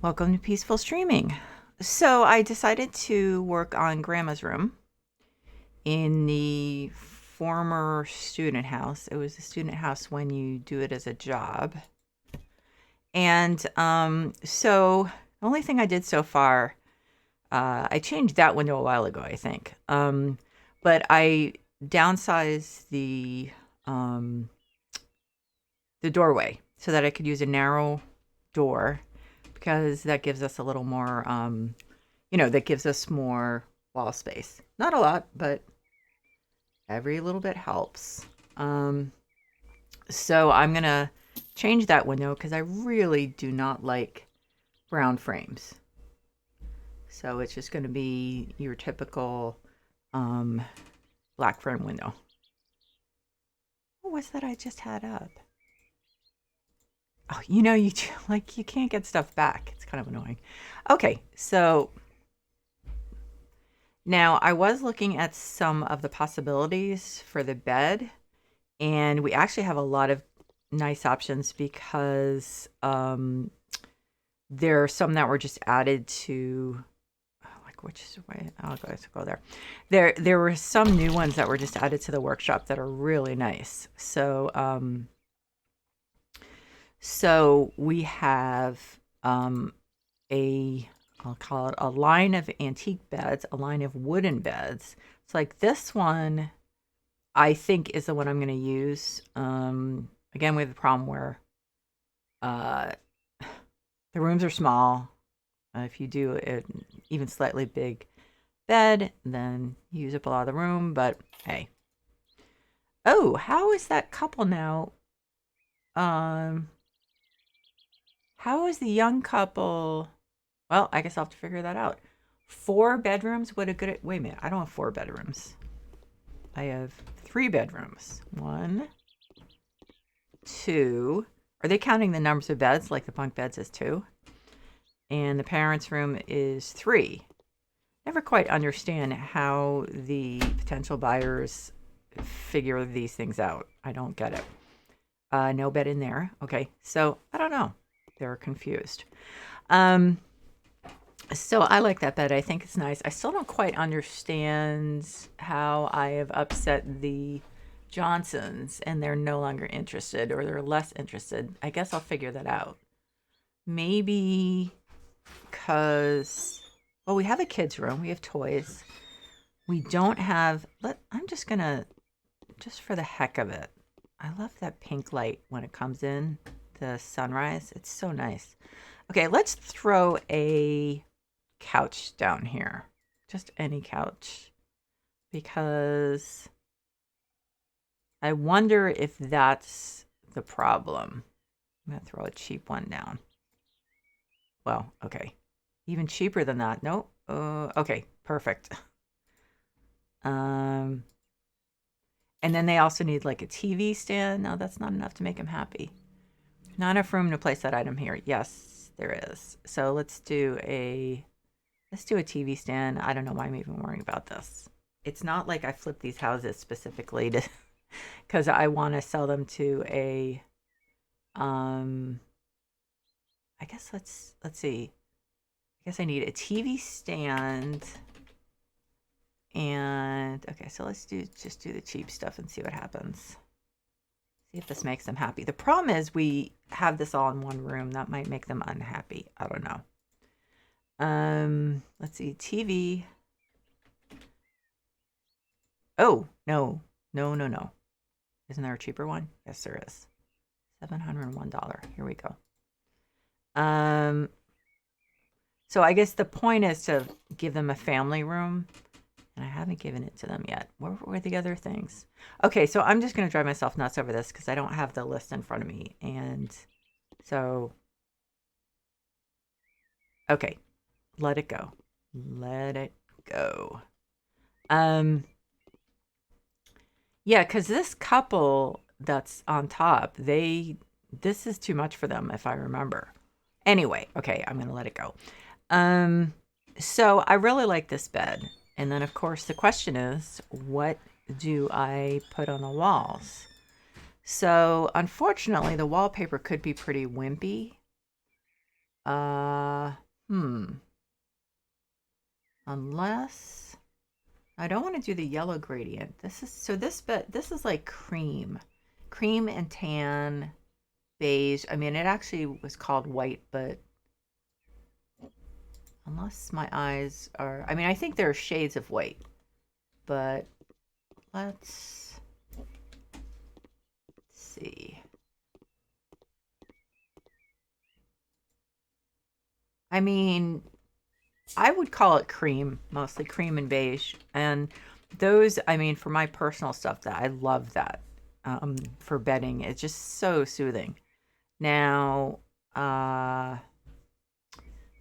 Welcome to Peaceful Streaming. So I decided to work on Grandma's room in the former student house. It was the student house when you do it as a job. And so the only thing I did so far, I changed that window a while ago, I think. But I downsized the doorway so that I could use a narrow door because that gives us a little more, that gives us more wall space. Not a lot, but every little bit helps. So I'm going to change that window because I really do not like brown frames. So it's just going to be your typical black frame window. What was that I just had up? Oh, you can't get stuff back. It's kind of annoying. Okay, so now I was looking at some of the possibilities for the bed, and we actually have a lot of nice options because there are some that were just added to, like, which is way I'll go there. There were some new ones that were just added to the workshop that are really nice. So we have I'll call it a line of antique beds, a line of wooden beds. It's like this one, I think, is the one I'm going to use. Again, we have the problem where uh, the rooms are small. If you do an even slightly big bed, then you use up a lot of the room. But hey, oh, how is that couple now? How is the young couple? Well, I guess I'll have to figure that out. 4 bedrooms? What a good. Wait a minute. I don't have 4 bedrooms. I have 3 bedrooms. 1, 2. Are they counting the numbers of beds like the bunk beds as 2? And the parents' room is 3. Never quite understand how the potential buyers figure these things out. I don't get it. No bed in there. Okay. So I don't know. They're confused. So I like that bed. I think it's nice. I still don't quite understand how I have upset the Jonsons and they're no longer interested or they're less interested. I guess I'll figure that out. Maybe because, well, we have a kid's room. We have toys. We don't have, I'm just going to, just for the heck of it, I love that pink light when it comes in, the sunrise. It's so nice. Okay, let's throw a couch down here. Just any couch. Because I wonder if that's the problem. I'm going to throw a cheap one down. Well, okay. Even cheaper than that. Nope. Okay, perfect. And then they also need like a TV stand. No, that's not enough to make them happy. Not enough room to place that item here. Yes, there is. So let's do a TV stand. I don't know why I'm even worrying about this. It's not like I flipped these houses specifically to because I want to sell them to a I guess let's see. I guess I need a TV stand. And okay, so let's just do the cheap stuff and see what happens. See if this makes them happy. The problem is we have this all in one room. That might make them unhappy. I don't know. Let's see. TV. Oh, no. No. Isn't there a cheaper one? Yes, there is. $701. Here we go. So I guess the point is to give them a family room. And I haven't given it to them yet. Where were the other things? Okay, so I'm just going to drive myself nuts over this because I don't have the list in front of me. And so, okay, let it go. Let it go. Yeah, because this couple that's on top, this is too much for them if I remember. Anyway, okay, I'm going to let it go. So I really like this bed. And then, of course, the question is, what do I put on the walls? So, unfortunately, the wallpaper could be pretty wimpy. I Unless I don't want to do the yellow gradient. This is so this is like cream. Cream and tan, beige. I mean, it actually was called white, but unless my eyes are, I mean, I think there are shades of white, but let's see. I mean, I would call it cream, mostly cream and beige. And those, I mean, for my personal stuff, that I love that for bedding. It's just so soothing. Now,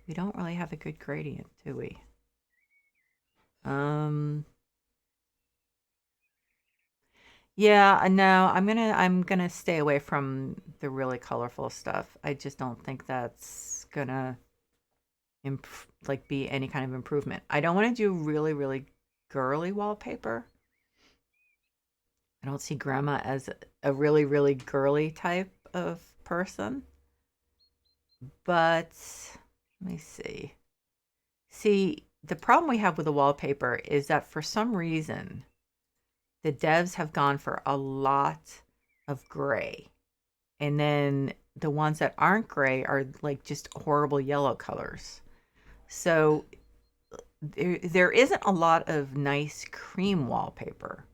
we don't really have a good gradient, do we? Yeah, no, I'm gonna stay away from the really colorful stuff. I just don't think that's gonna like be any kind of improvement. I don't want to do really, really girly wallpaper. I don't see grandma as a really, really girly type of person. But let me see. See, the problem we have with the wallpaper is that for some reason, the devs have gone for a lot of gray. And then the ones that aren't gray are like just horrible yellow colors. So there isn't a lot of nice cream wallpaper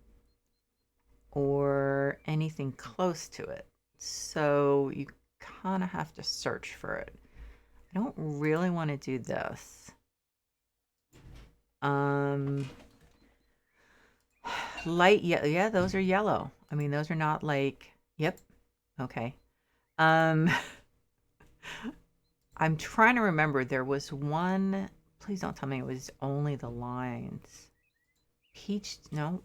or anything close to it. So you kind of have to search for it. I don't really want to do this. Light yellow. Yeah, those are yellow. I mean, those are not like, yep. Okay. I'm trying to remember. There was one, please don't tell me it was only the lines. Peach, no.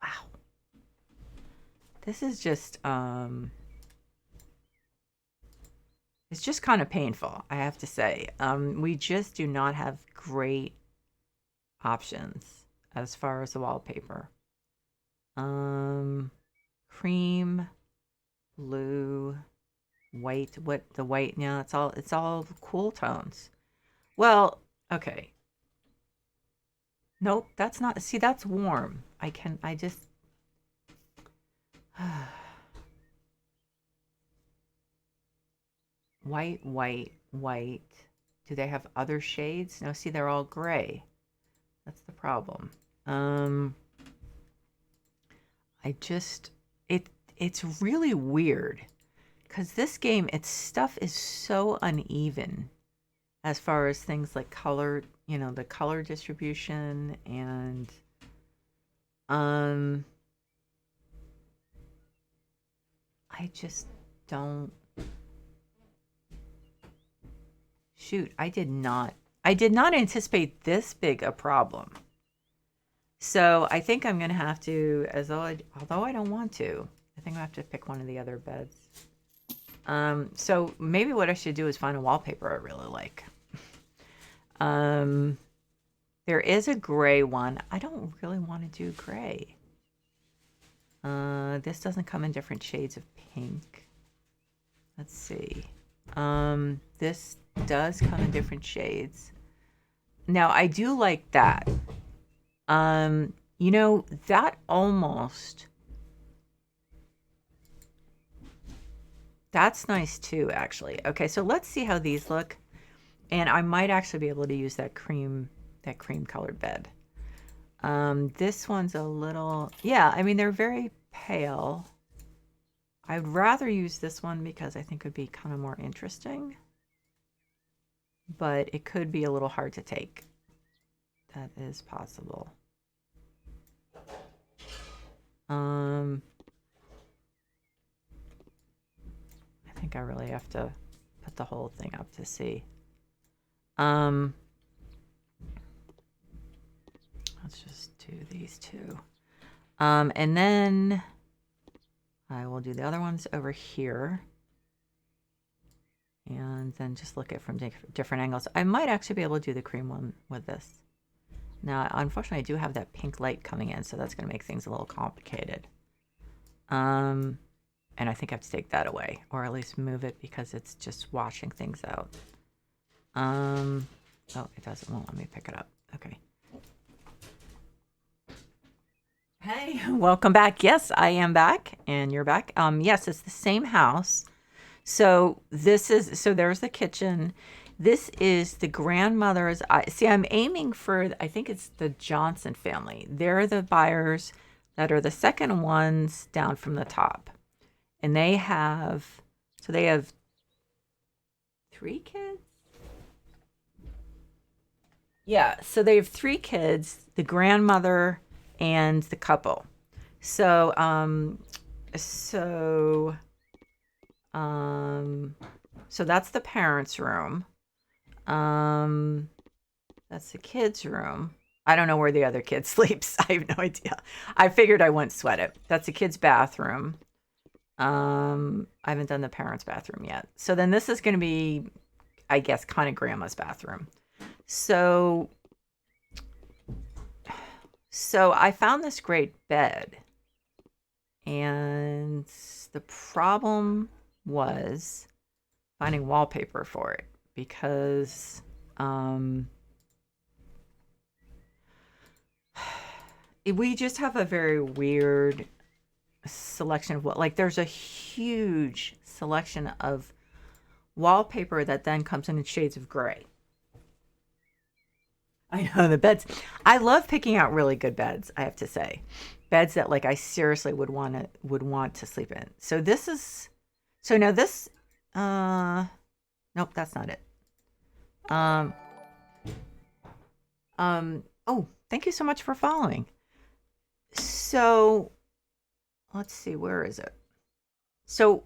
Wow. This is just, it's just kind of painful, I have to say. We just do not have great options as far as the wallpaper. Cream, blue, white. What the white now? It's all cool tones. Well, okay. Nope, that's not. See, that's warm. I just. White, white, white. Do they have other shades? No, see, they're all gray. That's the problem. I just it's really weird because this game, its stuff is so uneven as far as things like color, the color distribution and I just don't. Shoot, I did not anticipate this big a problem. So I think I'm going to have to, although I don't want to, I think I have to pick one of the other beds. So maybe what I should do is find a wallpaper I really like. There is a gray one. I don't really want to do gray. This doesn't come in different shades of pink. Let's see. This does come in different shades. Now I do like that. That almost, that's nice too, actually. Okay, so let's see how these look. And I might actually be able to use that cream colored bed. This one's a little, yeah, I mean, they're very pale. I'd rather use this one because I think it would be kind of more interesting. But it could be a little hard to take. That is possible. I think I really have to put the whole thing up to see. Let's just do these two. And then I will do the other ones over here. And then just look at it from different angles. I might actually be able to do the cream one with this. Now, unfortunately, I do have that pink light coming in, so that's going to make things a little complicated. And I think I have to take that away, or at least move it because it's just washing things out. Oh, it doesn't. Well, let me pick it up. Okay. Hey, welcome back. Yes, I am back, and you're back. Yes, it's the same house. So there's the kitchen. This is the grandmother's. I'm aiming for. I think it's the Jonson family. They're the buyers that are the second ones down from the top, and they have 3 kids. Yeah, so they have 3 kids, the grandmother and the couple. So, so, um, so that's the parents' room. Um, that's the kids' room. I don't know where the other kid sleeps. I have no idea. I figured I wouldn't sweat it. That's the kids' bathroom. I haven't done the parents' bathroom yet. So then this is going to be, I guess, kind of grandma's bathroom. So I found this great bed, and the problem was finding wallpaper for it because we just have a very weird selection of there's a huge selection of wallpaper that then comes in shades of gray. I know the beds. I love picking out really good beds, I have to say. Beds that I seriously would want to sleep in. So now this nope, that's not it. Um oh, thank you so much for following. So let's see, where is it? So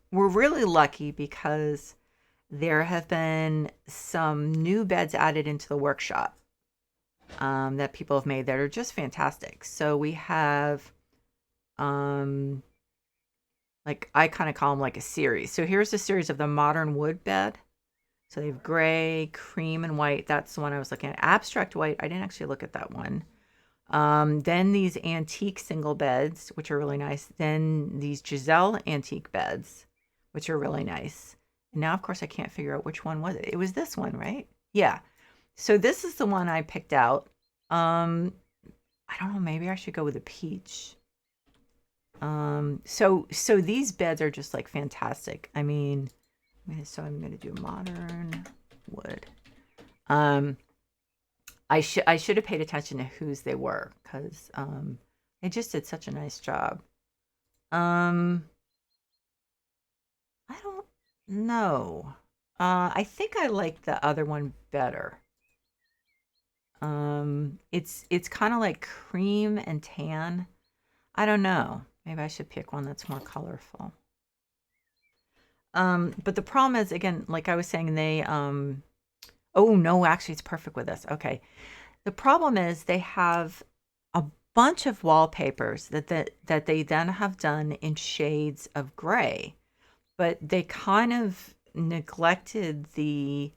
we're really lucky because there have been some new beds added into the workshop that people have made that are just fantastic. So we have, I kind of call them a series. So here's a series of the modern wood bed. So they have gray, cream, and white. That's the one I was looking at. Abstract white. I didn't actually look at that one. Then these antique single beds, which are really nice. Then these Giselle antique beds, which are really nice. And now, of course, I can't figure out which one was it. It was this one, right? Yeah. So this is the one I picked out. I don't know. Maybe I should go with a peach. So these beds are just fantastic. I mean, so I'm gonna do modern wood. I should have paid attention to whose they were because they just did such a nice job. I don't know. I think I like the other one better. It's kind of like cream and tan. I don't know. Maybe I should pick one that's more colorful. But the problem is, again, like I was saying, they oh no, actually it's perfect with this. Okay. The problem is they have a bunch of wallpapers that they then have done in shades of gray, but they kind of neglected the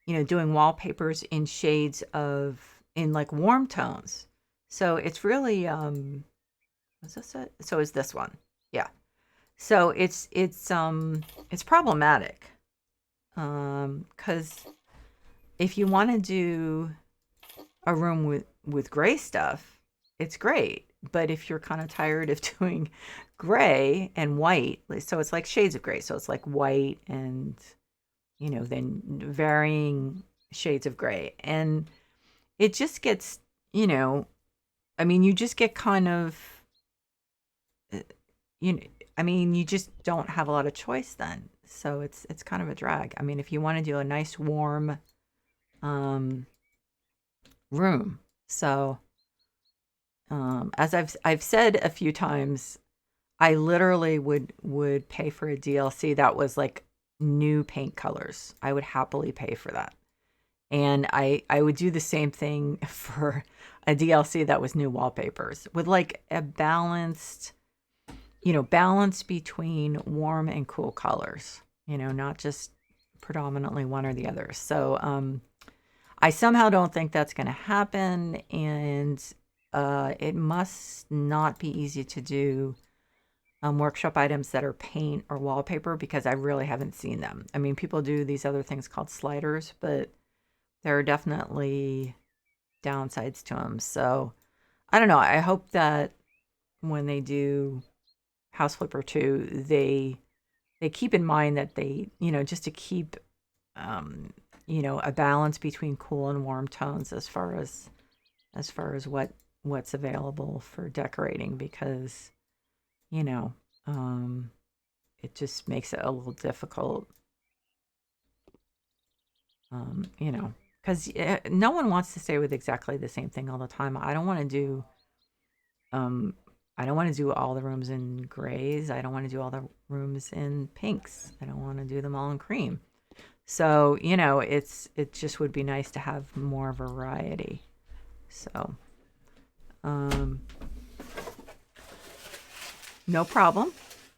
doing wallpapers in shades of in warm tones. So it's really is this it? So is this one. Yeah. So it's problematic. Cuz if you want to do a room with gray stuff, it's great. But if you're kind of tired of doing gray and white, so it's like shades of gray. So it's like white and then varying shades of gray. And it just gets, I mean, you just get kind of, you know, I mean, you just don't have a lot of choice then. So it's kind of a drag. I mean, if you want to do a nice warm room. So as I've said a few times, I literally would pay for a DLC that was new paint colors. I would happily pay for that. And I would do the same thing for a DLC that was new wallpapers with a balanced, balance between warm and cool colors, not just predominantly one or the other. So I somehow don't think that's going to happen. And it must not be easy to do workshop items that are paint or wallpaper because I really haven't seen them. I mean, people do these other things called sliders, but there are definitely downsides to them. So I don't know. I hope that when they do House Flipper 2, they keep in mind that they, just to keep a balance between cool and warm tones as far as what's available for decorating because you know um, it just makes it a little difficult, because no one wants to stay with exactly the same thing all the time. Um, I don't want to do all the rooms in grays. I don't want to do all the rooms in pinks. I don't want to do them all in cream. So, it just would be nice to have more variety. So, um, no problem.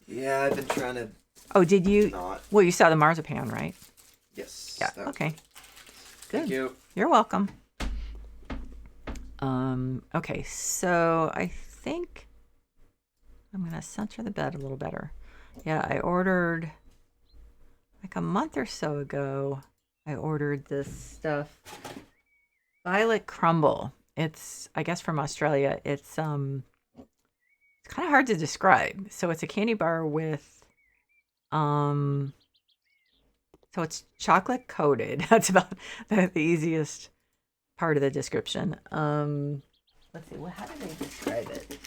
Yeah, I've been trying to Oh, did you? not. Well, you saw the marzipan, right? Yes. Yeah. Okay. Good. Thank you. You're welcome. Okay, so I think I'm gonna center the bed a little better. Yeah, I ordered like a month or so ago. I ordered this stuff, Violet Crumble. It's, I guess, from Australia. It's kind of hard to describe. So it's a candy bar with so it's chocolate coated. That's about the easiest part of the description. Let's see. Well, how do they describe it?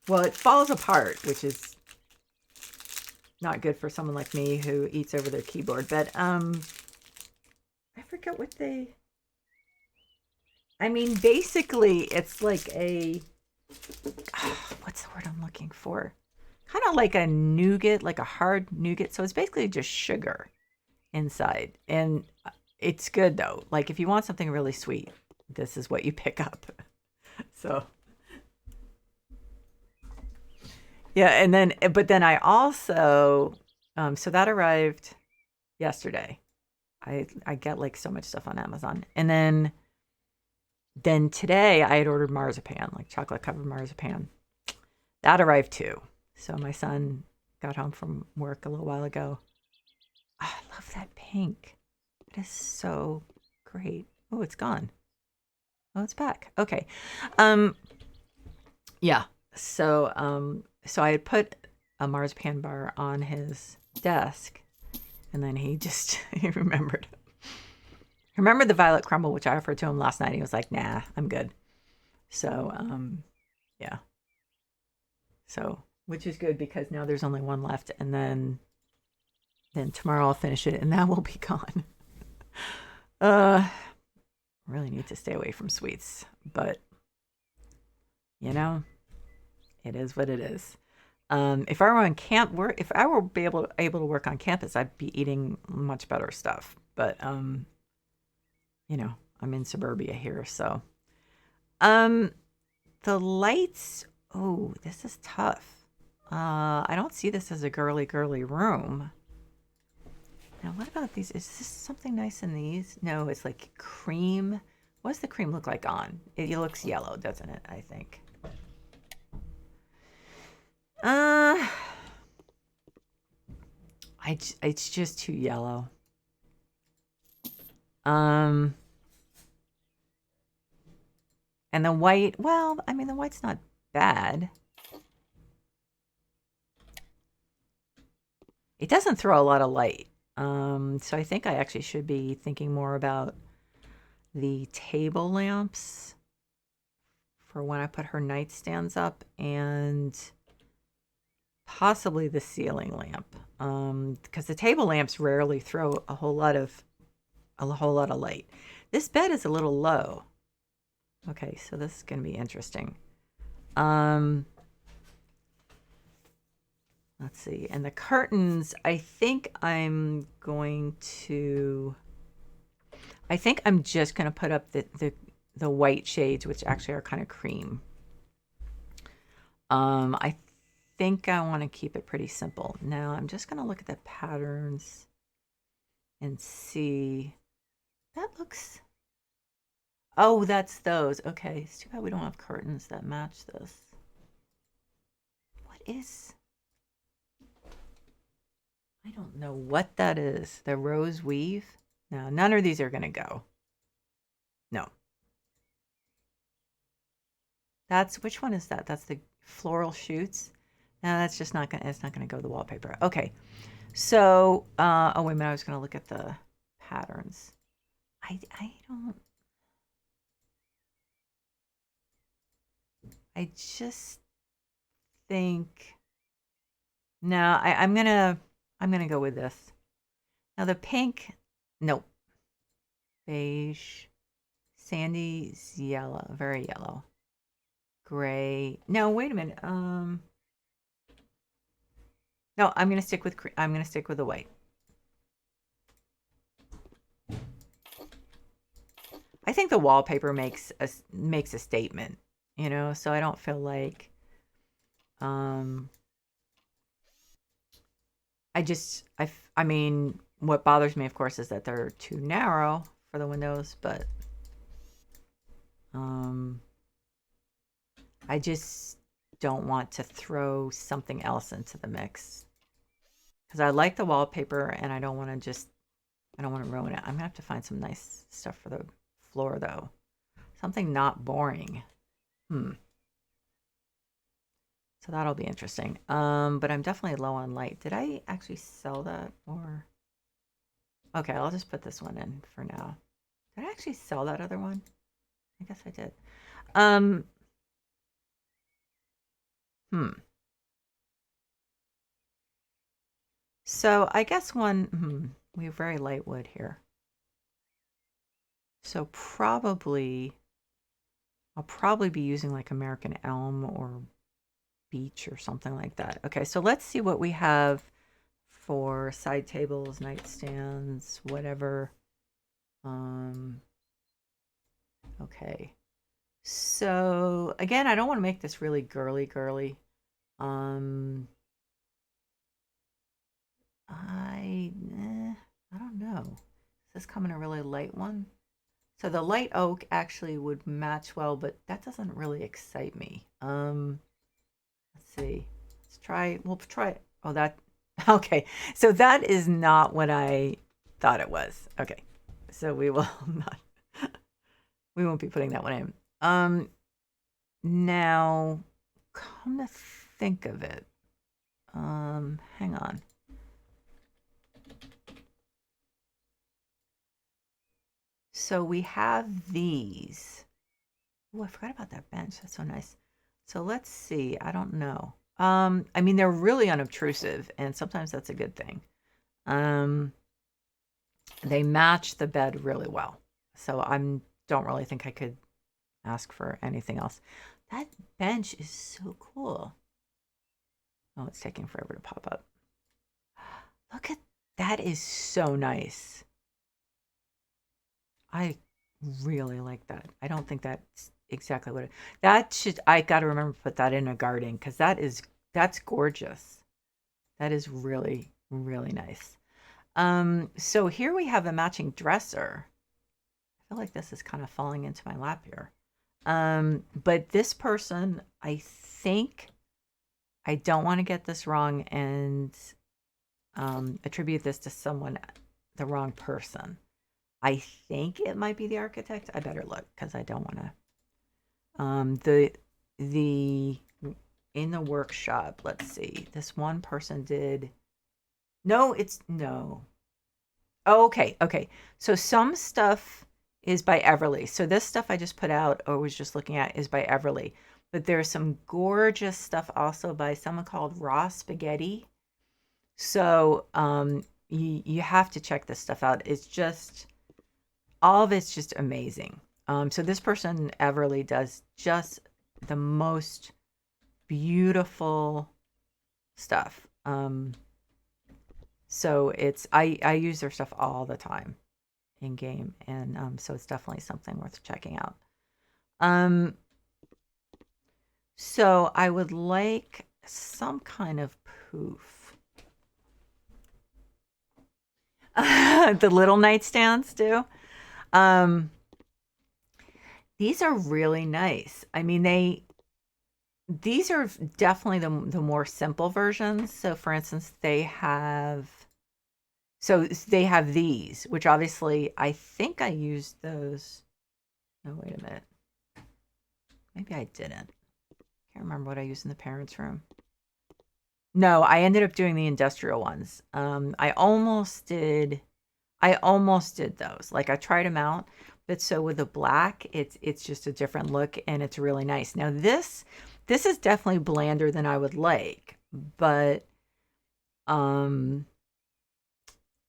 Well, it falls apart, which is not good for someone like me who eats over their keyboard. But I forget what they. I mean, basically, it's like a. What's the word I'm looking for? Kind of like a nougat, like a hard nougat. So it's basically just sugar inside, and it's good though. Like if you want something really sweet, this is what you pick up. So yeah, but then I also, so that arrived yesterday. I get like so much stuff on Amazon, and then today I had ordered marzipan, like chocolate covered marzipan. That arrived too. So my son got home from work a little while ago. Oh, I love that pink. It is so great. Oh, it's gone. Oh, it's back. Okay. Yeah. So I had put a marzipan bar on his desk, and then he remembered. Remember the violet crumble, which I offered to him last night. He was like, "Nah, I'm good." So, yeah. So, which is good because now there's only one left, and then tomorrow I'll finish it, and that will be gone. Really need to stay away from sweets, but it is what it is. If I were on if I were able to work on campus, I'd be eating much better stuff. But I'm in suburbia here, so the lights. Oh, this is tough. I don't see this as a girly room. Now, what about these? Is this something nice in these? No, it's like cream. What does the cream look like on? It looks yellow, doesn't it? I think. It's just too yellow. And the white, well, I mean, the white's not bad. It doesn't throw a lot of light. So I think I actually should be thinking more about the table lamps for when I put her nightstands up, and possibly the ceiling lamp. Because the table lamps rarely throw a whole lot of light. This bed is a little low. Okay, so this is going to be interesting. Let's see. And the curtains, I think I'm just going to put up the white shades, which actually are kind of cream. I think I want to keep it pretty simple. Now I'm just going to look at the patterns and see. That looks. Oh, that's those. Okay, it's too bad we don't have curtains that match this. is... I don't know what that is. The rose weave? No, none of these are going to go. No. That's, which one is that? That's the floral shoots. No, that's just not going to, it's not going to go the wallpaper. Okay. So, oh, wait a minute. I was going to look at the patterns. I don't, I just think, no, I'm going to go with this. Now the pink, nope. Beige, sandy's yellow, very yellow. Gray. No, wait a minute. No, I'm gonna stick with the white. I think the wallpaper makes a statement, you know. So I don't feel like, I mean, what bothers me, of course, is that they're too narrow for the windows, but I just don't want to throw something else into the mix because I like the wallpaper and I don't want to ruin it. I'm gonna have to find some nice stuff for the floor though. Something not boring. So that'll be interesting. But I'm definitely low on light. Did I actually sell that or? Okay, I'll just put this one in for now. Did I actually sell that other one? I guess I did. So I guess we have very light wood here. So I'll probably be using like American elm or beech or something like that. Okay, so let's see what we have for side tables, nightstands, whatever. Okay. So again, I don't want to make this really girly. I don't know. Does this come in a really light one? So the light oak actually would match well, but that doesn't really excite me. Let's see. We'll try. Oh, that, okay. So that is not what I thought it was. Okay. So we will not, we won't be putting that one in. Now, come to think of it, hang on. So we have these. Oh, I forgot about that bench. That's so nice. So let's see. I don't know. I mean, they're really unobtrusive, and sometimes that's a good thing. They match the bed really well. So don't really think I could ask for anything else. That bench is so cool. Oh, it's taking forever to pop up. Look at that, is so nice. I really like that. I don't think that's exactly what I got to remember to put that in a garden because that's gorgeous. That is really, really nice. So here we have a matching dresser. I feel like this is kind of falling into my lap here. But this person, I think, I don't want to get this wrong and attribute this to someone, the wrong person. I think it might be the architect. I better look because I don't want to. The in the workshop, let's see. This one person did. No. Oh, okay. So some stuff is by Everly. So this stuff I just put out or was just looking at is by Everly. But there's some gorgeous stuff also by someone called Raw Spaghetti. So you have to check this stuff out. It's just, all of it's just amazing. So this person, Everly, does just the most beautiful stuff. So I use their stuff all the time in game, and so it's definitely something worth checking out. So I would like some kind of poof. The little nightstands do. These are really nice. I mean, these are definitely the more simple versions. So for instance, they have these, which obviously I think I used those. No, wait a minute. Maybe I didn't. Can't remember what I used in the parents' room. No, I ended up doing the industrial ones. I almost did. I almost did those. Like I tried them out, but so with the black, it's just a different look and it's really nice. Now this is definitely blander than I would like, but um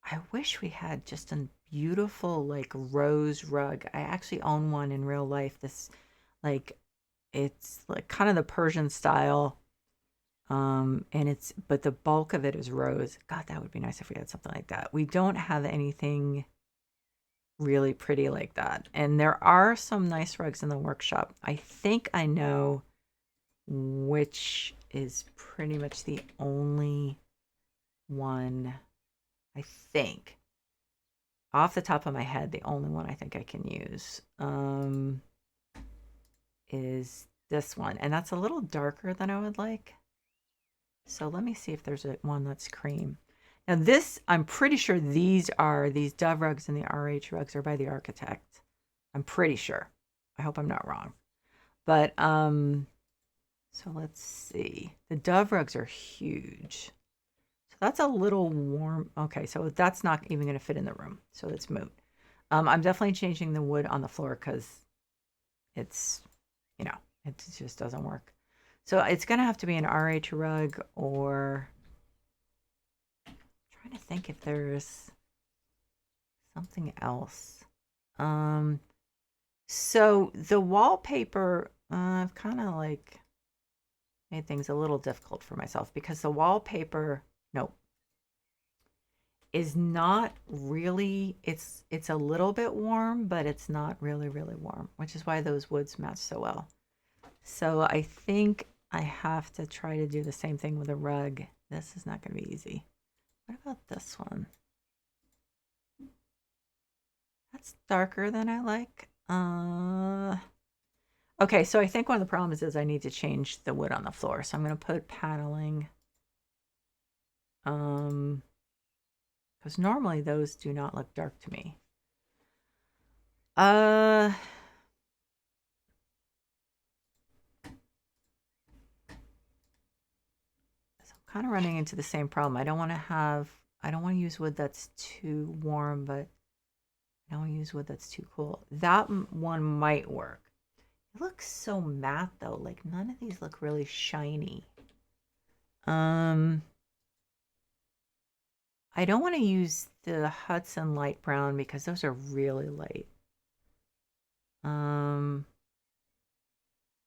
I wish we had just a beautiful like rose rug. I actually own one in real life. This like it's like kind of the Persian style. And but the bulk of it is rose. God, that would be nice if we had something like that. We don't have anything really pretty like that. And there are some nice rugs in the workshop. I think I know which is pretty much the only one, I think. Off the top of my head, the only one I think I can use is this one. And that's a little darker than I would like. So let me see if there's one that's cream. Now this, I'm pretty sure these Dove rugs and the RH rugs are by the architect. I'm pretty sure. I hope I'm not wrong. But so let's see. The Dove rugs are huge. So that's a little warm. Okay, so that's not even going to fit in the room. So it's moot. I'm definitely changing the wood on the floor because it's, it just doesn't work. So it's going to have to be an RH rug or I'm trying to think if there's something else. So the wallpaper, I've kind of like made things a little difficult for myself because the wallpaper, nope, is not really, it's a little bit warm, but it's not really, really warm, which is why those woods match so well. So I think I have to try to do the same thing with a rug. This is not going to be easy. What about this one? That's darker than I like. Okay, so I think one of the problems is I need to change the wood on the floor. So I'm going to put paneling. Because normally those do not look dark to me. So I'm kind of running into the same problem. I don't want to use wood that's too warm, but I don't want to use wood that's too cool. That one might work. It looks so matte though. Like none of these look really shiny. I don't want to use the Hudson light brown because those are really light.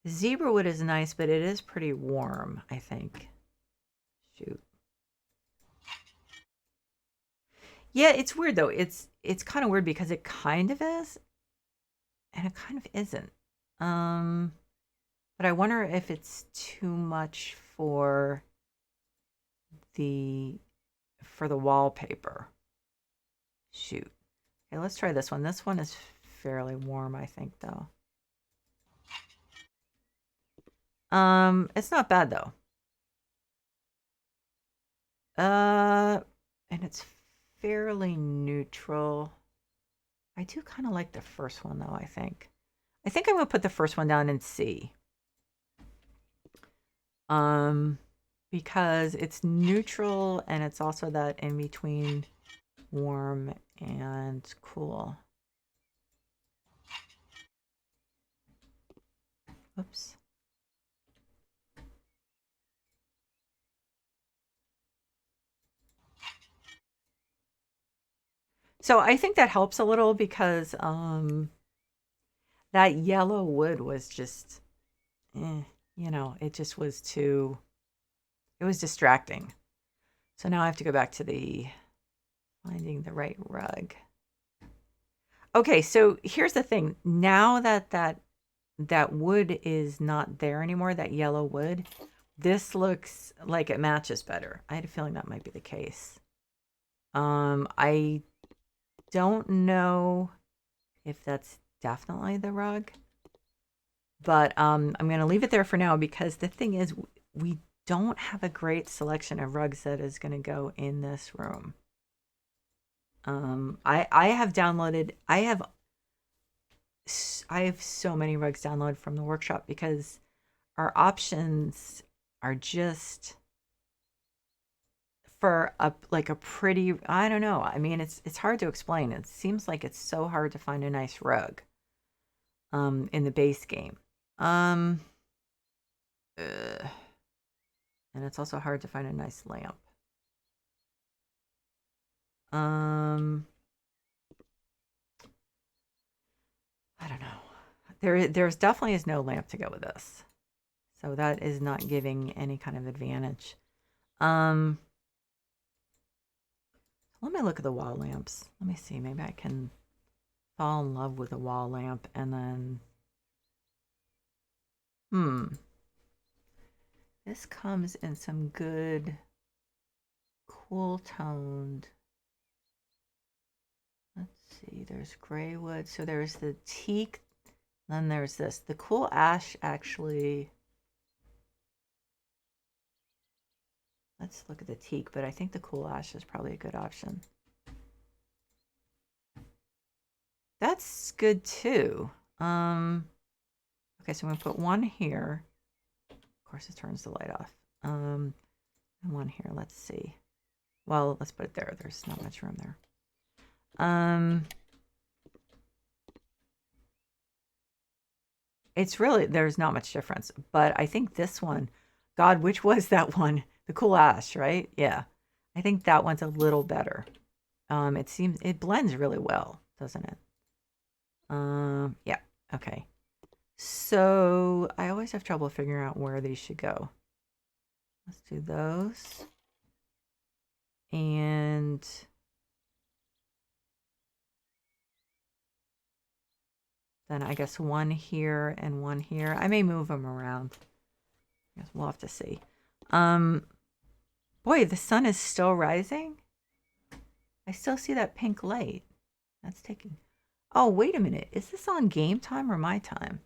Zebra wood is nice, but it is pretty warm, I think. Shoot. Yeah, it's weird though. It's kind of weird because it kind of is, and it kind of isn't. But I wonder if it's too much the for the wallpaper. Shoot. Okay, let's try this one. This one is fairly warm, I think, though. It's not bad though. And it's fairly neutral. I do kind of like the first one though, I think. I think I'm gonna put the first one down and see. Because it's neutral and it's also that in between warm and cool. Oops. So I think that helps a little because that yellow wood was just, it just was it was distracting. So now I have to go back to finding the right rug. Okay, so here's the thing. Now that wood is not there anymore, that yellow wood, this looks like it matches better. I had a feeling that might be the case. I don't know if that's definitely the rug. But I'm going to leave it there for now because the thing is, we don't have a great selection of rugs that is going to go in this room. I have downloaded. I have so many rugs downloaded from the workshop because our options are just for a pretty. I don't know. I mean, it's hard to explain. It seems like it's so hard to find a nice rug in the base game. Um, uh, and it's also hard to find a nice lamp. Um, I don't know. There's definitely is no lamp to go with this, so that is not giving any kind of advantage. Um, let me look at the wall lamps. Let me see. Maybe I can fall in love with a wall lamp and then. This comes in some good, cool toned. Let's see. There's gray wood. So there's the teak. Then there's this. The cool ash actually. Let's look at the teak, but I think the cool ash is probably a good option. That's good too. Okay, so I'm gonna put one here. Of course, it turns the light off. And one here. Let's see. Well, let's put it there. There's not much room there. It's really, there's not much difference, but I think this one, God, which was that one? The cool ash, right? Yeah. I think that one's a little better. It seems, it blends really well, doesn't it? Yeah. Okay. So I always have trouble figuring out where these should go. Let's do those. And then I guess one here and one here. I may move them around. I guess we'll have to see. Boy, the sun is still rising. I still see that pink light. That's taking. Oh, wait a minute. Is this on game time or my time?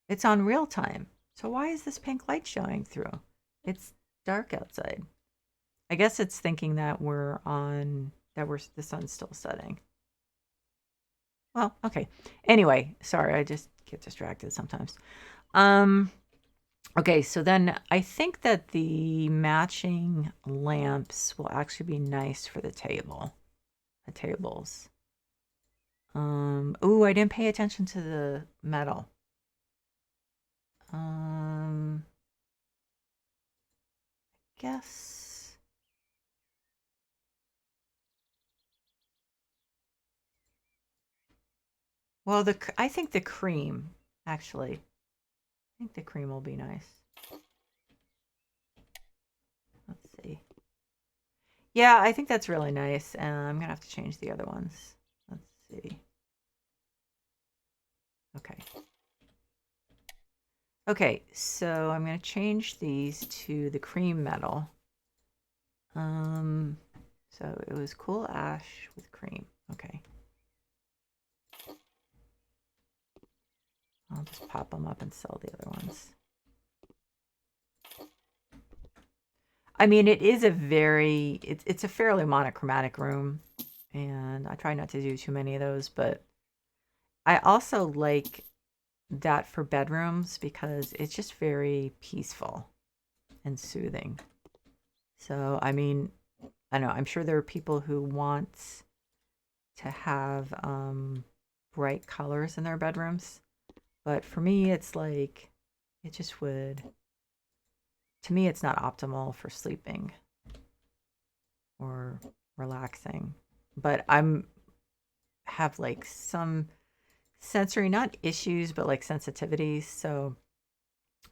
It's on real time. So why is this pink light showing through? It's dark outside. I guess it's thinking that the sun's still setting. Well, okay. Anyway, sorry, I just get distracted sometimes. Okay, so then I think that the matching lamps will actually be nice for the tables. Ooh, I didn't pay attention to the metal. Guess. Well, I think the cream, actually. I think the cream will be nice. Let's see. Yeah, I think that's really nice. And I'm going to have to change the other ones. Let's see. Okay. Okay, so I'm going to change these to the cream metal. So it was cool ash with cream. Okay. I'll just pop them up and sell the other ones. I mean, it is it's a fairly monochromatic room, and I try not to do too many of those, but I also like that for bedrooms because it's just very peaceful and soothing. So, I mean, I don't know, I'm sure there are people who want to have bright colors in their bedrooms, but for me, it's like, it just would, to me, it's not optimal for sleeping or relaxing. But have like some sensory, not issues, but like sensitivities. So,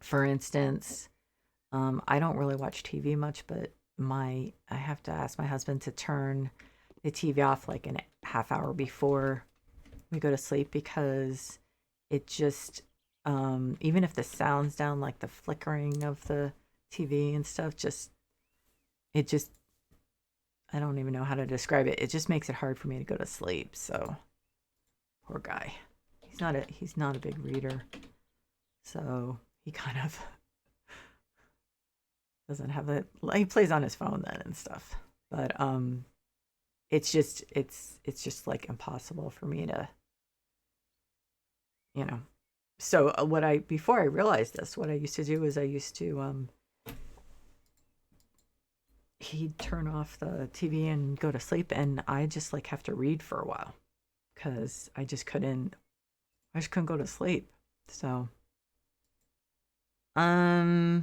for instance, I don't really watch TV much, but I have to ask my husband to turn the TV off like a half hour before we go to sleep because it just, even if the sound's down, like the flickering of the TV and stuff, it just, I don't even know how to describe it. It just makes it hard for me to go to sleep. So Poor guy. He's not a big reader. So he kind of doesn't have it. He plays on his phone then and stuff. But it's just like impossible for me to, you know. So before I realized this, what I used to do is I used to he'd turn off the TV and go to sleep, and I just like have to read for a while because I just couldn't go to sleep. So I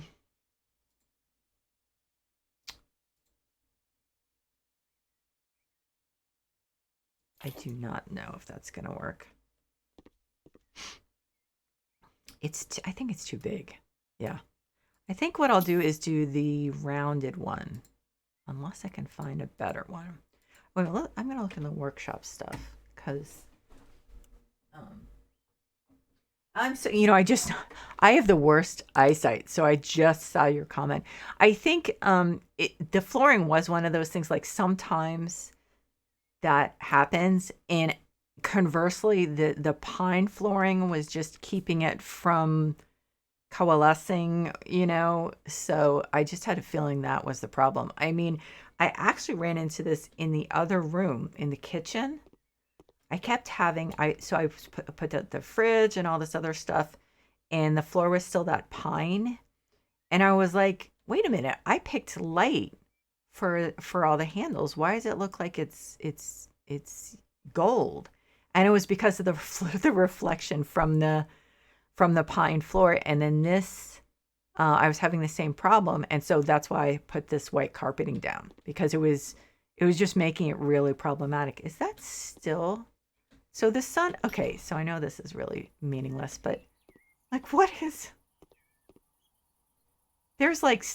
do not know if that's gonna work. I think it's too big. Yeah. I think what I'll do is do the rounded one, unless I can find a better one. Wait, look, I'm gonna look in the workshop stuff because I'm so, I have the worst eyesight, so I just saw your comment. I think the flooring was one of those things. Like sometimes that happens, and conversely, the pine flooring was just keeping it from coalescing, so I just had a feeling that was the problem. I mean, I actually ran into this in the other room in the kitchen. I kept having I put the fridge and all this other stuff, and the floor was still that pine, and I was like, wait a minute, I picked light for all the handles. Why does it look like it's gold? And it was because of the reflection from the pine floor. And then this, I was having the same problem, and so that's why I put this white carpeting down, because it was just making it really problematic. Is that still? So the sun, okay, so I know this is really meaningless, but like there's like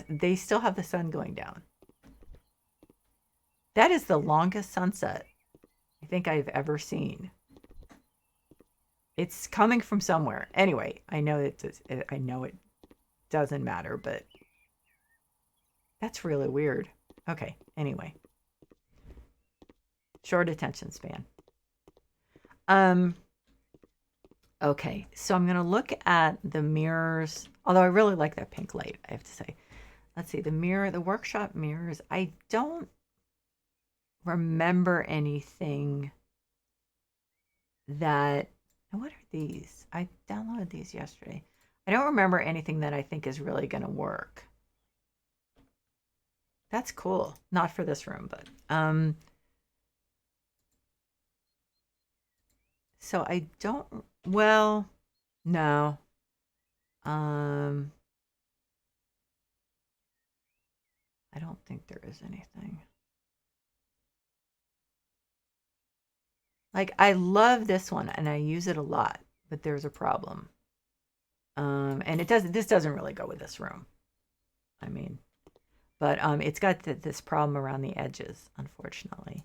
they still have the sun going down. That is the longest sunset I think I've ever seen. It's coming from somewhere. Anyway, I know it doesn't matter, but that's really weird. Okay, anyway. Short attention span. Okay, so I'm going to look at the mirrors, although I really like that pink light, I have to say. Let's see, the workshop mirrors. I don't remember anything that, what are these? I downloaded these yesterday. I don't remember anything that I think is really going to work. That's cool. Not for this room, but so I don't, well, no. I don't think there is anything. Like, I love this one and I use it a lot, but there's a problem. And this doesn't really go with this room. I mean, but it's got this problem around the edges, unfortunately.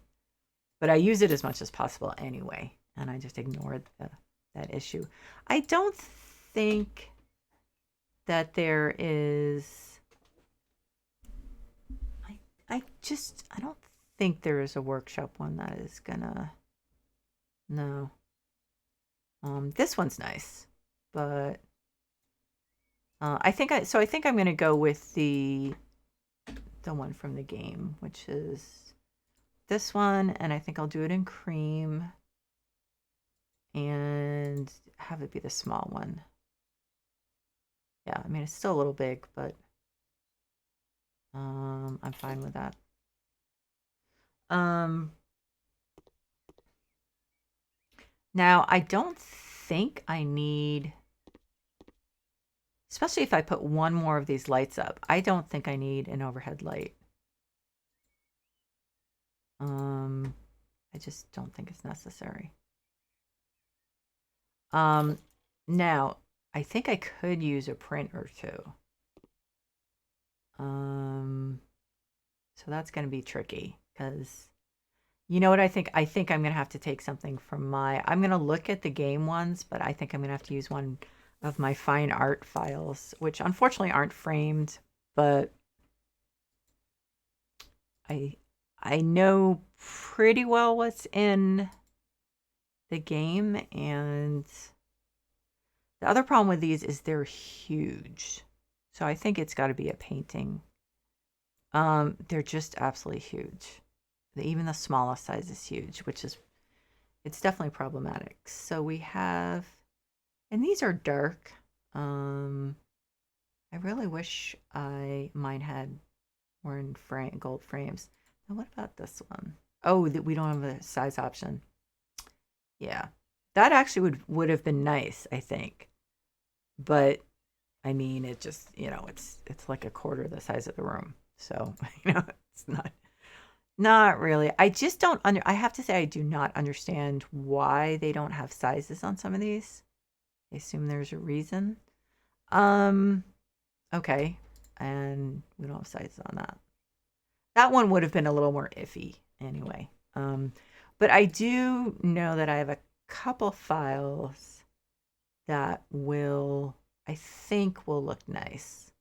But I use it as much as possible anyway, and I just ignored that issue. I don't think that there is. I don't think there is a workshop one that is gonna. No. This one's nice, but I think I'm gonna go with the one from the game, which is this one, and I think I'll do it in cream and have it be the small one. Yeah, I mean, it's still a little big, but I'm fine with that. Now, I don't think I need, especially if I put one more of these lights up, I don't think I need an overhead light. I just don't think it's necessary. Now, I think I could use a print or two. So that's going to be tricky, because you know what I think? I think I'm going to have to take something from I'm going to look at the game ones, but I think I'm going to have to use one of my fine art files, which unfortunately aren't framed, but I know pretty well what's in the game. And the other problem with these is they're huge. So I think it's got to be a painting. They're just absolutely huge. Even the smallest size is huge, which is, it's definitely problematic. So we have, and these are dark. I really wish mine had were in gold frames. Now what about this one? Oh, we don't have a size option. Yeah, that actually would have been nice, I think. But I mean, it just, it's like a quarter the size of the room. So, it's not really. I just don't I have to say I do not understand why they don't have sizes on some of these. I assume there's a reason. Okay. And we don't have sizes on that. That one would have been a little more iffy anyway. But I do know that I have a couple files that I think will look nice.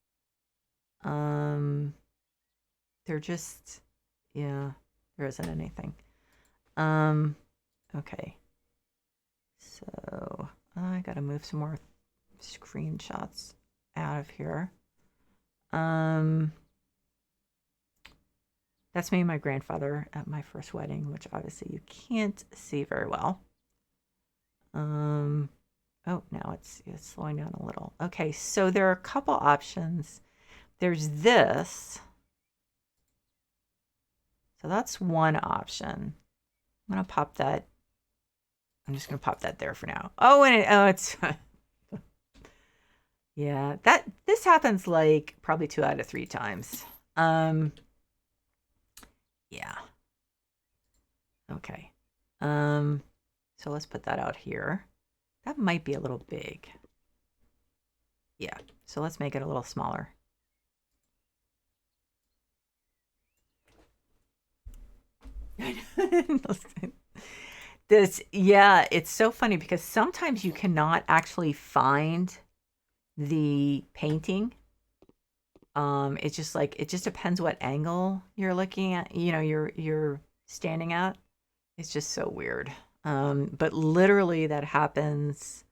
They're just, yeah, there isn't anything. Okay. So I gotta move some more screenshots out of here. That's me and my grandfather at my first wedding, which obviously you can't see very well. Oh, now it's slowing down a little. Okay, so there are a couple options. There's this. So that's one option. I'm gonna pop that. I'm just gonna pop that there for now. Oh, and it's yeah. This happens like probably 2 out of 3 times. Yeah. Okay. So let's put that out here. That might be a little big. Yeah. So let's make it a little smaller. Yeah, it's so funny because sometimes you cannot actually find the painting. It's just like, it just depends what angle you're looking at, you're standing at. It's just so weird. But literally that happens,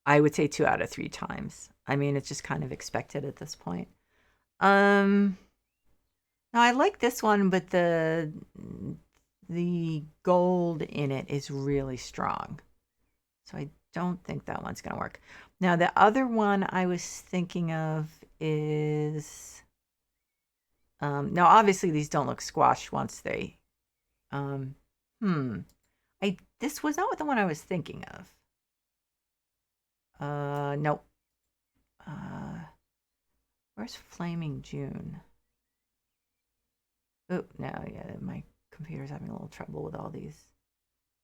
I would say 2 out of 3 times. I mean, it's just kind of expected at this point. Now I like this one, but the gold in it is really strong. So I don't think that one's going to work. Now, the other one I was thinking of is, now obviously these don't look squashed once they, this was not the one I was thinking of. Nope. Where's Flaming June? Oh, no, yeah, my computer's having a little trouble with all these.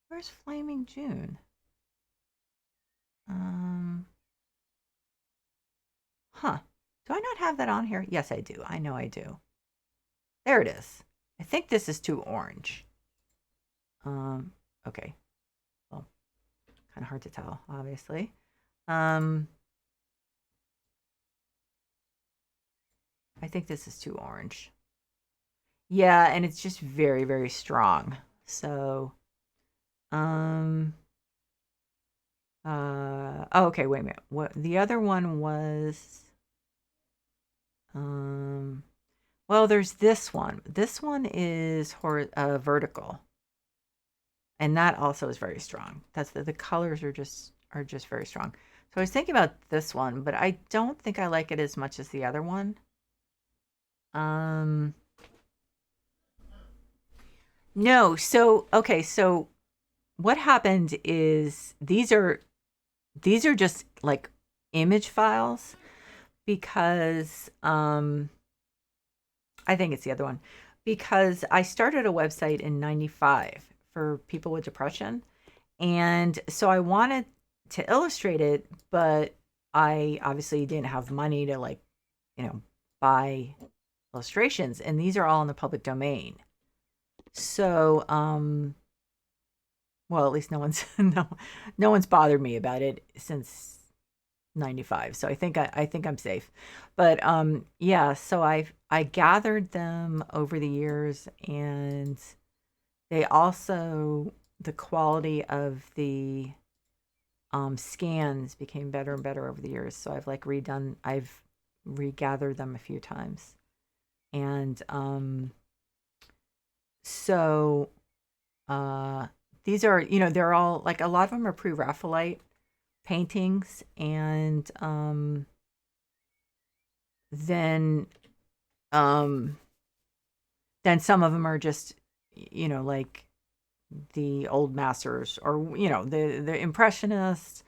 Where's Flaming June? Huh. Do I not have that on here? Yes, I do. I know I do. There it is. I think this is too orange. Okay. Well, kind of hard to tell, obviously. I think this is too orange. Yeah, and it's just very, very strong. So, oh, okay, wait a minute. What the other one was, well, there's this one. This one is vertical. And that also is very strong. That's the colors are just very strong. So I was thinking about this one, but I don't think I like it as much as the other one. No, so okay, so what happened is these are just like image files because I think it's the other one, because I started a website in 95 for people with depression, and so I wanted to illustrate it, but I obviously didn't have money to buy illustrations, and these are all in the public domain. So, well, at least no one's bothered me about it since 95. So I think I'm safe. But yeah, so I gathered them over the years, and they also the quality of the scans became better and better over the years. So I've regathered them a few times. And so these are, they're all like a lot of them are pre-Raphaelite paintings, and then um, then some of them are just, like the old masters, or the impressionists.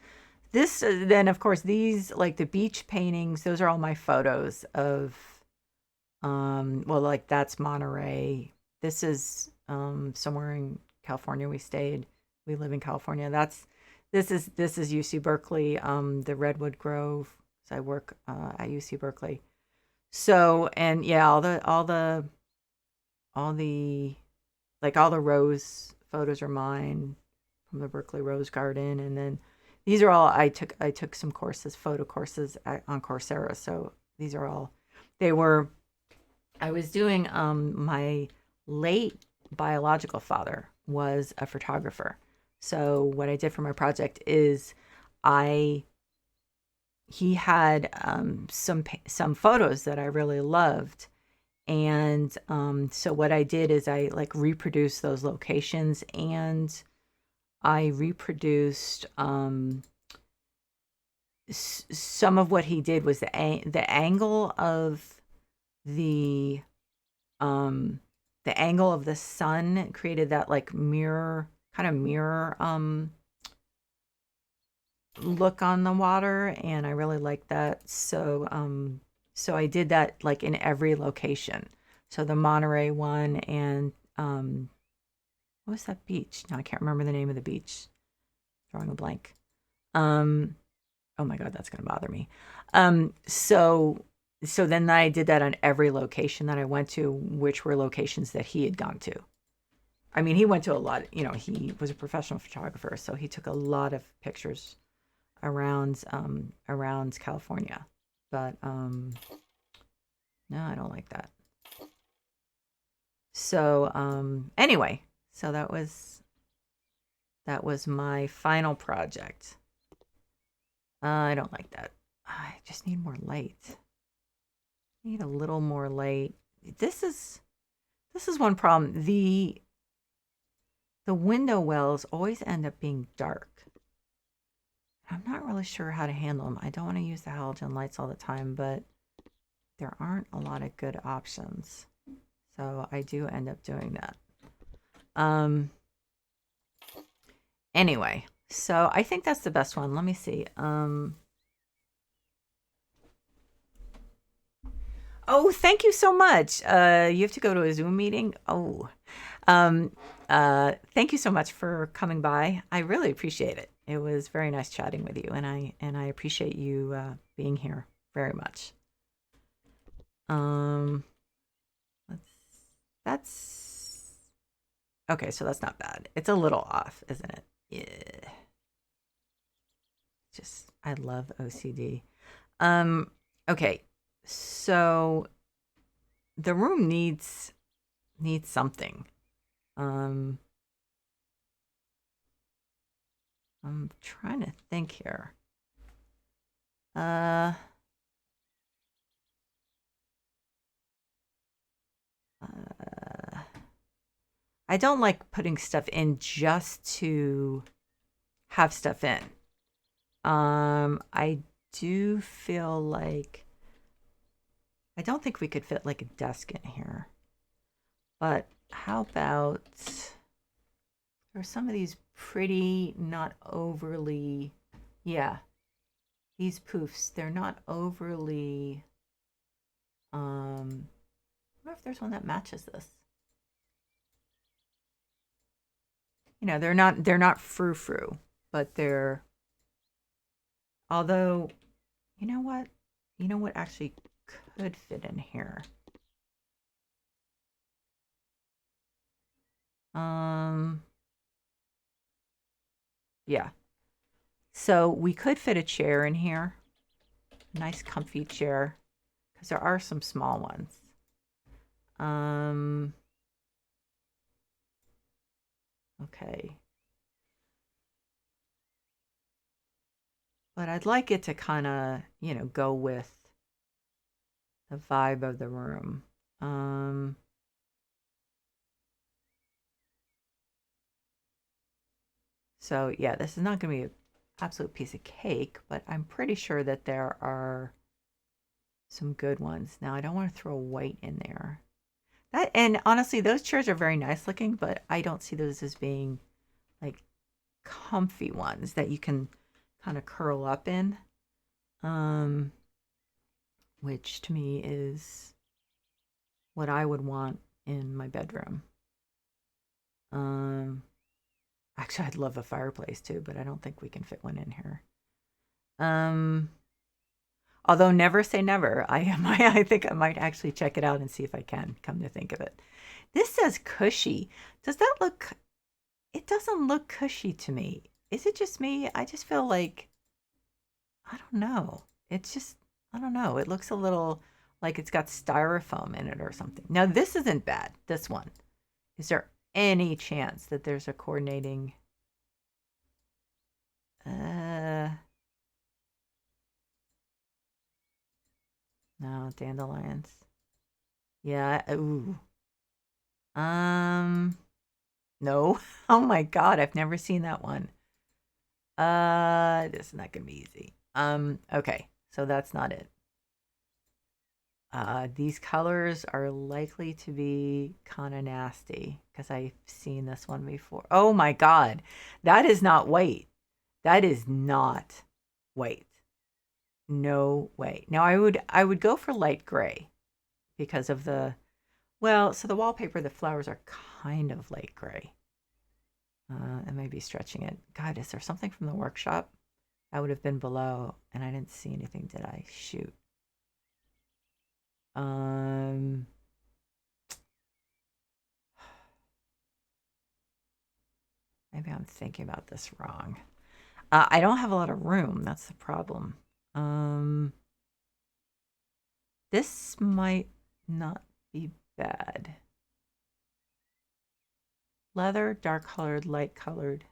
This then of course these, like the beach paintings, those are all my photos of well, like that's Monterey. This is somewhere in California we live in California. This is UC Berkeley, the Redwood Grove. So I work at UC Berkeley. So, and yeah, all the like all the rose photos are mine from the Berkeley Rose Garden. And then these are all I took some photo courses on Coursera. So these are all, they were, I was doing my late biological father was a photographer. So what I did for my project is I he had some photos that I really loved. And so what I did is I like reproduced those locations, and I reproduced some of what he did was the angle of the um the angle of the sun created that like mirror look on the water, and I really liked that. So I did that like in every location. So the Monterey one, and what was that beach? No, I can't remember the name of the beach. Drawing a blank. Um oh my god, that's going to bother me. So then I did that on every location that I went to, which were locations that he had gone to. I mean, he went to a lot, he was a professional photographer, so he took a lot of pictures around California. But no, I don't like that. So anyway, so that was my final project. I don't like that. I just need more light. Need a little more light. This is one problem. The window wells always end up being dark. I'm not really sure how to handle them. I don't want to use the halogen lights all the time, but there aren't a lot of good options. So I do end up doing that. Anyway, so I think that's the best one. Let me see. Oh, thank you so much. You have to go to a Zoom meeting. Oh, thank you so much for coming by. I really appreciate it. It was very nice chatting with you, and I appreciate you being here very much. That's okay. So that's not bad. It's a little off, isn't it? Yeah. Just I love OCD. Okay. So the room needs something. I'm trying to think here. I don't like putting stuff in just to have stuff in. I do feel like I don't think we could fit like a desk in here. But how about there are some of these pretty, not overly, yeah, these poofs, they're not overly, I wonder if there's one that matches this. They're not frou-frou, but they're, although, you know what? You know what actually could fit in here? Yeah. So we could fit a chair in here. Nice comfy chair. Because there are some small ones. Okay. but I'd like it to kind of, go with the vibe of the room. So yeah, this is not going to be an absolute piece of cake, but I'm pretty sure that there are some good ones. Now I don't want to throw white in there. That, and honestly, those chairs are very nice looking, but I don't see those as being like comfy ones that you can kind of curl up in. Um, which to me is what I would want in my bedroom. Um, actually, I'd love a fireplace too, but I don't think we can fit one in here. Um, although never say never. I think I might actually check it out and see if I can. Come to think of it, this says cushy. Does that look? It doesn't look cushy to me. Is it just me? I just feel like I don't know. It's just I don't know. It looks a little like it's got styrofoam in it or something. Now this isn't bad. This one. Is there any chance that there's a coordinating uh no, dandelions. Yeah, ooh. Um no. Oh my god, I've never seen that one. This is not gonna be easy. Okay, so that's not it. These colors are likely to be kind of nasty because I've seen this one before. Oh my god, that is not white. That is not white. No way. Now I would go for light gray because of the well, so the wallpaper, the flowers are kind of light gray. I may be stretching it. God, is there something from the workshop? That would have been below, and I didn't see anything, did I? Shoot. Um, maybe I'm thinking about this wrong. I don't have a lot of room. That's the problem. Um, this might not be bad. Leather, dark colored, light colored.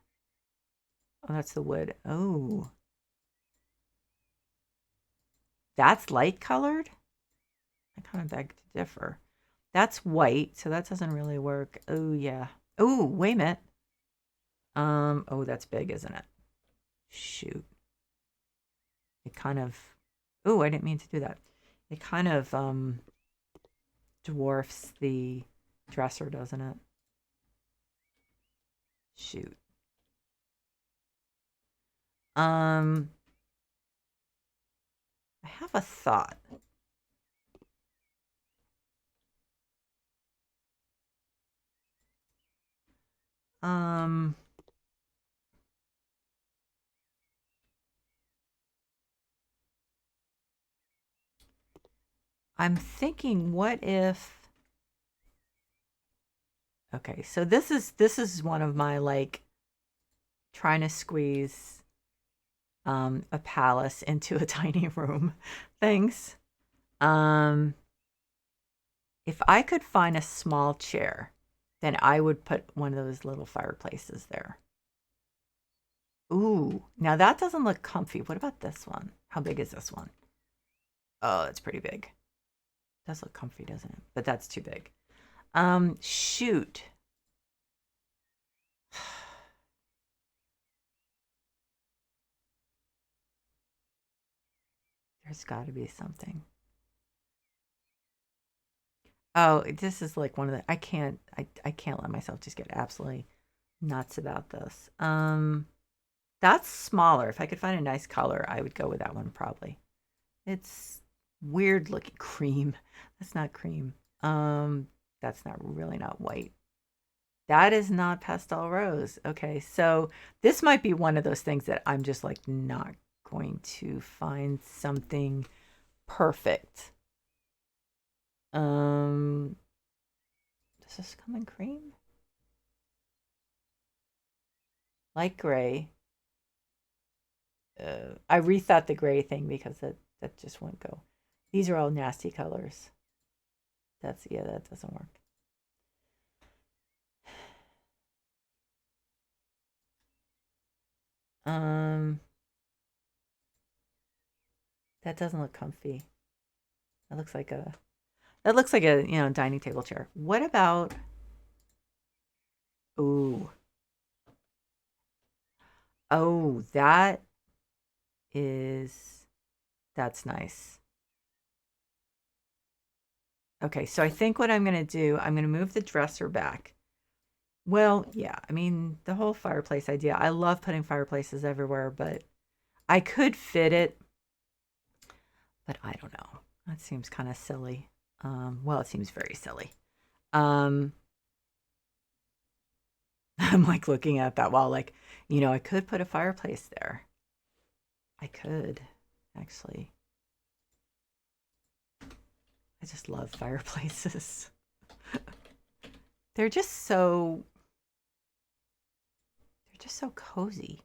Oh, that's the wood. Oh, that's light colored? I kind of beg to differ. That's white, so that doesn't really work. Oh, yeah. Oh, wait a minute. Oh, that's big, isn't it? Shoot. It kind of, oh, I didn't mean to do that. It kind of dwarfs the dresser, doesn't it? Shoot. Um, I have a thought. Um, I'm thinking, what if? Okay, so this is one of my like trying to squeeze a palace into a tiny room things. Um, if I could find a small chair, then I would put one of those little fireplaces there. Ooh, now that doesn't look comfy. What about this one? How big is this one? Oh, it's pretty big. Does look comfy, doesn't it? But that's too big. Shoot. There's got to be something. Oh, this is like one of the I can't let myself just get absolutely nuts about this. That's smaller. If I could find a nice color, I would go with that one probably. It's weird looking cream. That's not cream. That's not really not white. That is not pastel rose. Okay, so this might be one of those things that I'm just like not going to find something perfect. Um, does this come in cream? Light gray. I rethought the gray thing because that just won't go. These are all nasty colors. That's yeah, that doesn't work. Um, That doesn't look comfy. That looks like a dining table chair. What about, ooh, oh, that's nice. Okay, so I think what I'm going to do, I'm going to move the dresser back. Well, yeah, I mean, the whole fireplace idea. I love putting fireplaces everywhere, but I could fit it, but I don't know. That seems kind of silly. Well, it seems very silly. Um, I'm like looking at that wall, like, I could put a fireplace there. I could, actually. I just love fireplaces. They're just so cozy.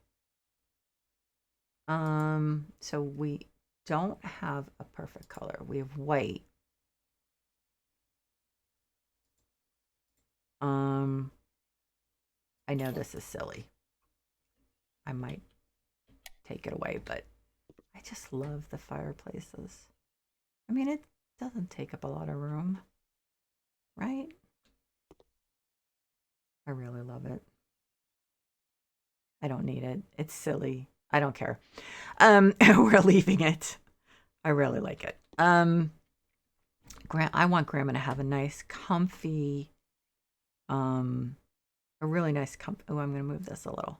So we don't have a perfect color. We have white. I know this is silly. I might take it away, but I just love the fireplaces. I mean, it doesn't take up a lot of room, right? I really love it. I don't need it. It's silly. I don't care. We're leaving it. I really like it. I want Grandma to have a nice, comfy, a really nice, oh, I'm going to move this a little.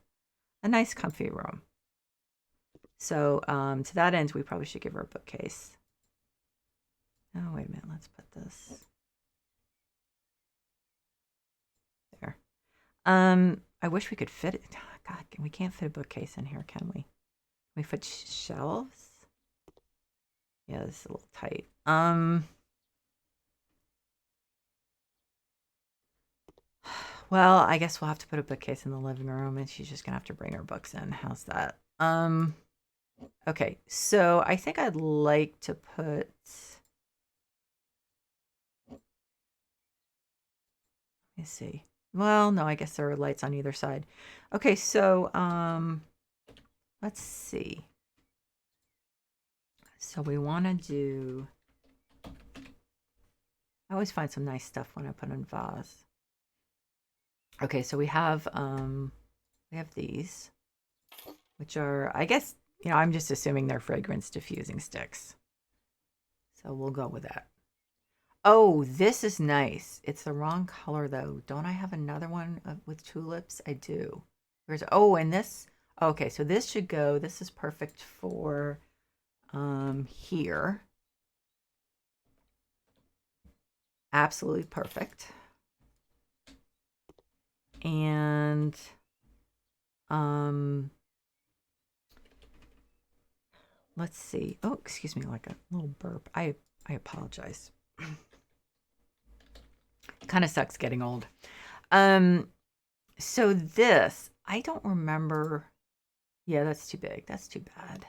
A nice, comfy room. So to that end, we probably should give her a bookcase. Oh, wait a minute. Let's put this there. I wish we could fit it. Oh, God, we can't fit a bookcase in here, can we? Can we fit shelves? Yeah, this is a little tight. Well, I guess we'll have to put a bookcase in the living room, and she's just gonna have to bring her books in. How's that? Okay, so I think I'd like to put. Let me see. Well, no, I guess there are lights on either side. Okay, so let's see. So we want to do. I always find some nice stuff when I put in vase. Okay, so we have these, which are, I guess, I'm just assuming they're fragrance diffusing sticks. So we'll go with that. Oh, this is nice. It's the wrong color though. Don't I have another one with tulips? I do. Where's, oh, and this, okay, so this should go. This is perfect for here. Absolutely perfect. And let's see. Oh, excuse me, like a little burp. I apologize. Kind of sucks getting old. So this, I don't remember. Yeah, that's too big. That's too bad.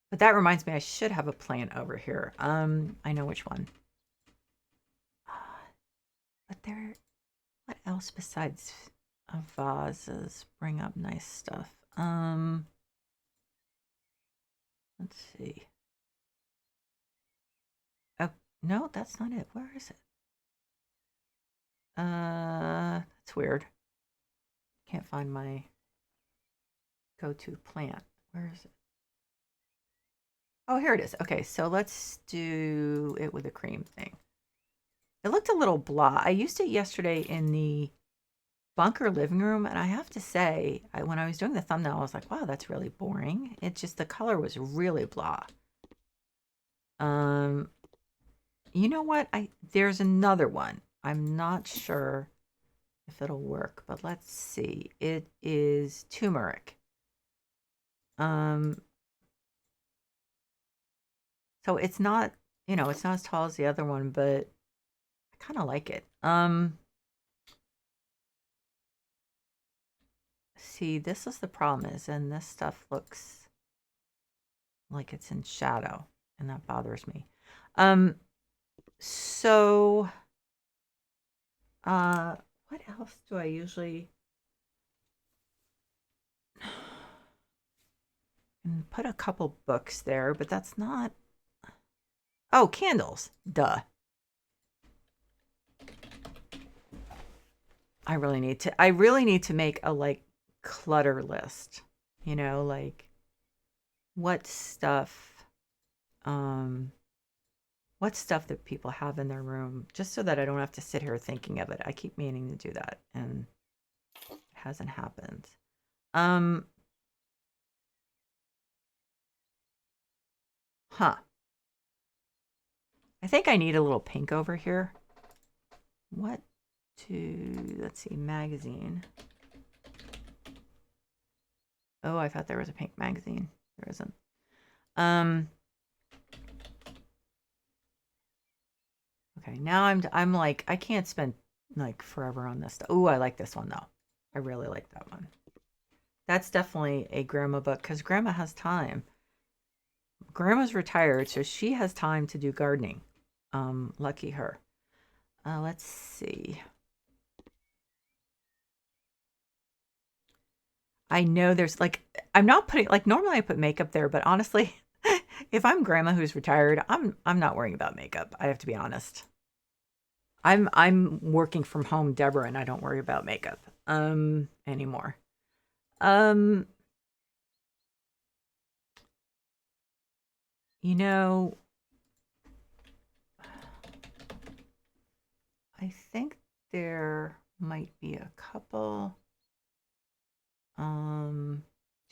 But that reminds me, I should have a plant over here. I know which one. But what else besides vases bring up nice stuff? Let's see. Oh, no, that's not it. Where is it? That's weird. Can't find my go-to plant. Where is it? Oh, here it is. Okay, so let's do it with a cream thing. It looked a little blah. I used it yesterday in the bunker living room, and I have to say, when I was doing the thumbnail, I was like, wow, that's really boring. It just, the color was really blah. You know what? There's another one. I'm not sure if it'll work, but let's see. It is turmeric. So it's not, it's not as tall as the other one, but I kind of like it. See, this is the problem is, and this stuff looks like it's in shadow, and that bothers me. So, what else do I usually? and put a couple books there, but that's not. Oh, candles. Duh. I really need to make a like clutter list. You know, like what stuff that people have in their room, just so that I don't have to sit here thinking of it. I keep meaning to do that and it hasn't happened. Huh. I think I need a little pink over here. What to, let's see, magazine. Oh, I thought there was a pink magazine. There isn't. Okay, now I'm like, I can't spend like forever on this stuff. Oh, I like this one though. I really like that one. That's definitely a grandma book because grandma has time. Grandma's retired, so she has time to do gardening. Lucky her. Let's see. I know there's like, I'm not putting, like, normally I put makeup there, but honestly, if I'm grandma who's retired, I'm not worrying about makeup. I have to be honest. I'm working from home, Deborah, and I don't worry about makeup anymore. Um you know, I think there might be a couple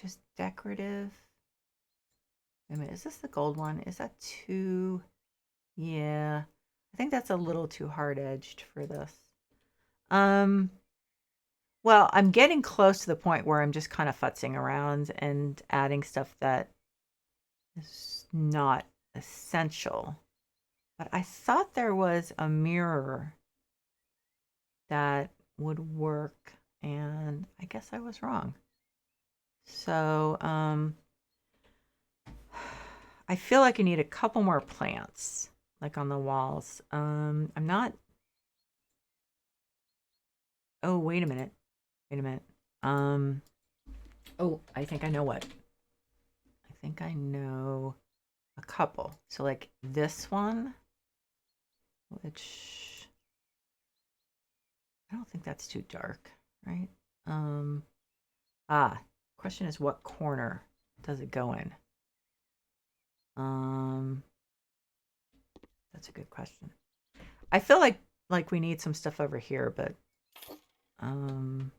just decorative. Wait a minute, is this the gold one? Is that too, yeah. I think that's a little too hard edged for this. Well, I'm getting close to the point where I'm just kind of futzing around and adding stuff that is not essential. But I thought there was a mirror that would work, and I guess I was wrong. So, I feel like I need a couple more plants, like on the walls. I'm not. Oh, wait a minute. Wait a minute. Oh, I think I know what. I think I know a couple. So, like this one, which I don't think that's too dark, right? Um, question is what corner does it go in? Um, that's a good question. I feel like we need some stuff over here, but um,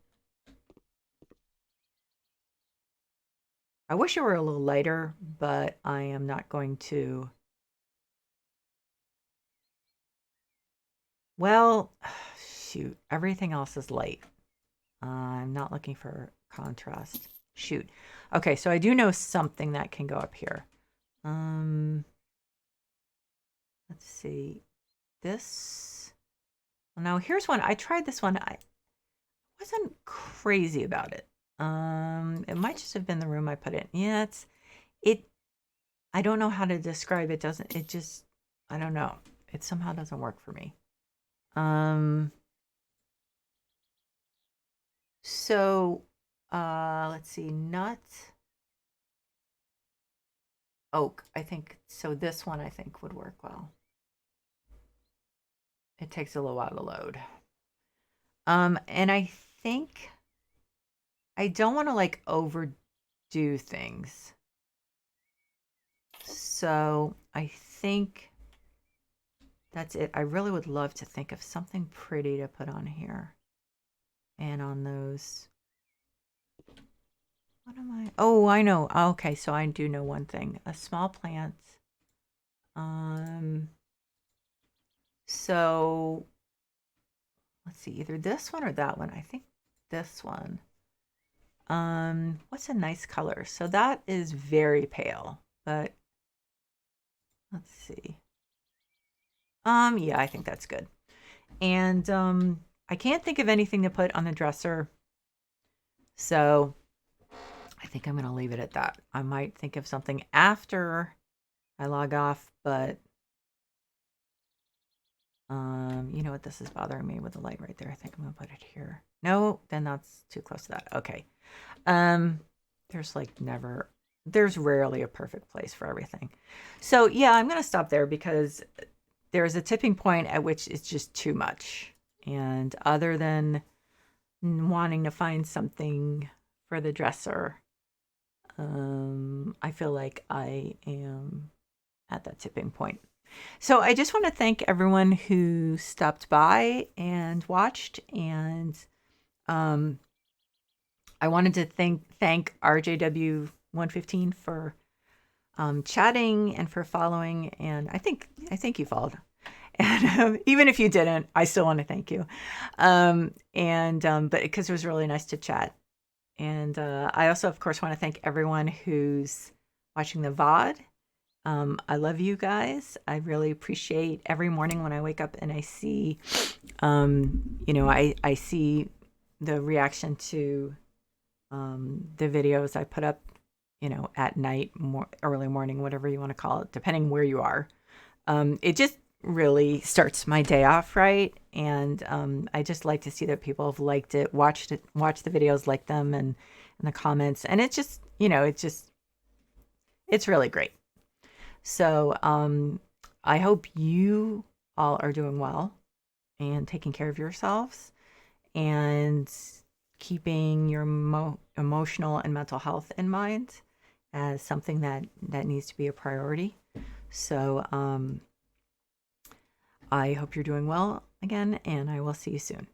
I wish it were a little lighter, but I am not going to. Well, shoot, everything else is light. I'm not looking for contrast. Shoot. Okay, so I do know something that can go up here. Let's see. This. Well, now here's one. I tried this one. I wasn't crazy about it. It might just have been the room I put it in. Yeah, it. I don't know how to describe it. Doesn't it just? I don't know. It somehow doesn't work for me. So, let's see. Nut, oak. I think so. This one I think would work well. It takes a little while to load. And I think I don't want to like overdo things. So I think that's it. I really would love to think of something pretty to put on here. And on those. What am I? Oh, I know. Okay, so I do know one thing. A small plant. So let's see, either this one or that one. I think this one. What's a nice color? So that is very pale, but let's see. Yeah, I think that's good. And I can't think of anything to put on the dresser. So I think I'm going to leave it at that. I might think of something after I log off, but you know what? This is bothering me with the light right there. I think I'm going to put it here. No, then that's too close to that. Okay. There's like never there's rarely a perfect place for everything. So yeah, I'm going to stop there because there's a tipping point at which it's just too much. And other than wanting to find something for the dresser, I feel like I am at that tipping point. So I just want to thank everyone who stopped by and watched. And I wanted to thank RJW 115 for chatting and for following. And I think you followed. And even if you didn't, I still want to thank you. But because it was really nice to chat. And I also, of course, want to thank everyone who's watching the VOD. I love you guys. I really appreciate every morning when I wake up and I see, I see the reaction to the videos I put up, at night, early morning, whatever you want to call it, depending where you are. It just really starts my day off right. And I just like to see that people have liked it, watched the videos, liked them, and the comments. And it's just, it's really great. So I hope you all are doing well and taking care of yourselves and keeping your emotional and mental health in mind as something that needs to be a priority. So I hope you're doing well again, and I will see you soon.